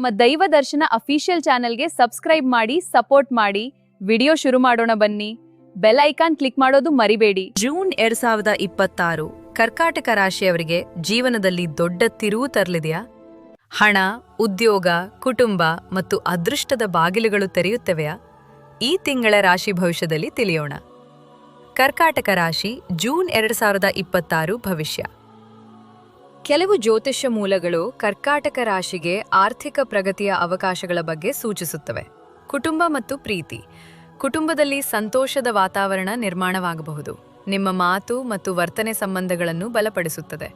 ನಮ್ಮ ದೈವ ದರ್ಶನ ಅಫಿಷಿಯಲ್ ಚಾನೆಲ್ಗೆ ಸಬ್ಸ್ಕ್ರೈಬ್ ಮಾಡಿ ಸಪೋರ್ಟ್ ಮಾಡಿ. ವಿಡಿಯೋ ಶುರು ಮಾಡೋಣ ಬನ್ನಿ. ಬೆಲ್ ಐಕಾನ್ ಕ್ಲಿಕ್ ಮಾಡೋದು ಮರಿಬೇಡಿ. ಜೂನ್ 2026 ಕರ್ಕಾಟಕ ರಾಶಿಯವರಿಗೆ ಜೀವನದಲ್ಲಿ ದೊಡ್ಡ ತಿರುವು ತರಲಿದೆಯಾ? ಹಣ, ಉದ್ಯೋಗ, ಕುಟುಂಬ ಮತ್ತು ಅದೃಷ್ಟದ ಬಾಗಿಲುಗಳು ತೆರೆಯುತ್ತವೆಯಾ? ಈ ತಿಂಗಳ ರಾಶಿ ಭವಿಷ್ಯದಲ್ಲಿ ತಿಳಿಯೋಣ. ಕರ್ಕಾಟಕ ರಾಶಿ ಜೂನ್ 2026 ಭವಿಷ್ಯ. ಕೆಲವು ಜ್ಯೋತಿಷ್ಯ ಮೂಲಗಳು ಕರ್ಕಾಟಕ ರಾಶಿಗೆ ಆರ್ಥಿಕ ಪ್ರಗತಿಯ ಅವಕಾಶಗಳ ಬಗ್ಗೆ ಸೂಚಿಸುತ್ತವೆ. ಕುಟುಂಬ ಮತ್ತು ಪ್ರೀತಿ. ಕುಟುಂಬದಲ್ಲಿ ಸಂತೋಷದ ವಾತಾವರಣ ನಿರ್ಮಾಣವಾಗಬಹುದು. ನಿಮ್ಮ ಮಾತು ಮತ್ತು ವರ್ತನೆ ಸಂಬಂಧಗಳನ್ನು ಬಲಪಡಿಸುತ್ತದೆ.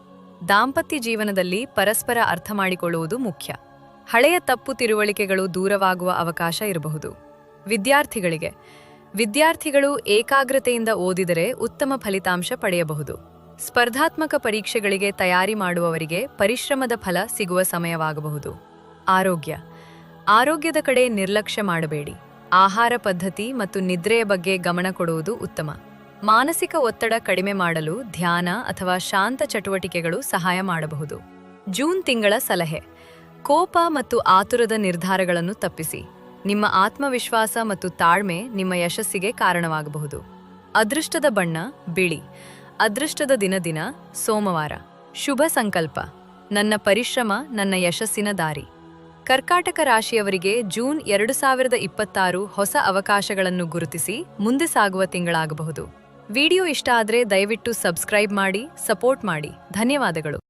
ದಾಂಪತ್ಯ ಜೀವನದಲ್ಲಿ ಪರಸ್ಪರ ಅರ್ಥ ಮಾಡಿಕೊಳ್ಳುವುದು ಮುಖ್ಯ. ಹಳೆಯ ತಪ್ಪು ತಿಳುವಳಿಕೆಗಳು ದೂರವಾಗುವ ಅವಕಾಶ ಇರಬಹುದು. ವಿದ್ಯಾರ್ಥಿಗಳು ಏಕಾಗ್ರತೆಯಿಂದ ಓದಿದರೆ ಉತ್ತಮ ಫಲಿತಾಂಶ ಪಡೆಯಬಹುದು. ಸ್ಪರ್ಧಾತ್ಮಕ ಪರೀಕ್ಷೆಗಳಿಗೆ ತಯಾರಿ ಮಾಡುವವರಿಗೆ ಪರಿಶ್ರಮದ ಫಲ ಸಿಗುವ ಸಮಯವಾಗಬಹುದು. ಆರೋಗ್ಯದ ಕಡೆ ನಿರ್ಲಕ್ಷ್ಯ ಮಾಡಬೇಡಿ. ಆಹಾರ ಪದ್ಧತಿ ಮತ್ತು ನಿದ್ರೆಯ ಬಗ್ಗೆ ಗಮನ ಕೊಡುವುದು ಉತ್ತಮ. ಮಾನಸಿಕ ಒತ್ತಡ ಕಡಿಮೆ ಮಾಡಲು ಧ್ಯಾನ ಅಥವಾ ಶಾಂತ ಚಟುವಟಿಕೆಗಳು ಸಹಾಯ ಮಾಡಬಹುದು. ಜೂನ್ ತಿಂಗಳ ಸಲಹೆ. ಕೋಪ ಮತ್ತು ಆತುರದ ನಿರ್ಧಾರಗಳನ್ನು ತಪ್ಪಿಸಿ. ನಿಮ್ಮ ಆತ್ಮವಿಶ್ವಾಸ ಮತ್ತು ತಾಳ್ಮೆ ನಿಮ್ಮ ಯಶಸ್ಸಿಗೆ ಕಾರಣವಾಗಬಹುದು. ಅದೃಷ್ಟದ ಬಣ್ಣ ಬಿಳಿ. ಅದೃಷ್ಟದ ದಿನ ಸೋಮವಾರ. ಶುಭ ಸಂಕಲ್ಪ. ನನ್ನ ಪರಿಶ್ರಮ ನನ್ನ ಯಶಸ್ಸಿನ ದಾರಿ. ಕರ್ಕಾಟಕ ರಾಶಿಯವರಿಗೆ ಜೂನ್ 2026 ಹೊಸ ಅವಕಾಶಗಳನ್ನು ಗುರುತಿಸಿ ಮುಂದೆ ಸಾಗುವ ತಿಂಗಳಾಗಬಹುದು. ವಿಡಿಯೋ ಇಷ್ಟ ಆದರೆ ದಯವಿಟ್ಟು ಸಬ್ಸ್ಕ್ರೈಬ್ ಮಾಡಿ, ಸಪೋರ್ಟ್ ಮಾಡಿ. ಧನ್ಯವಾದಗಳು.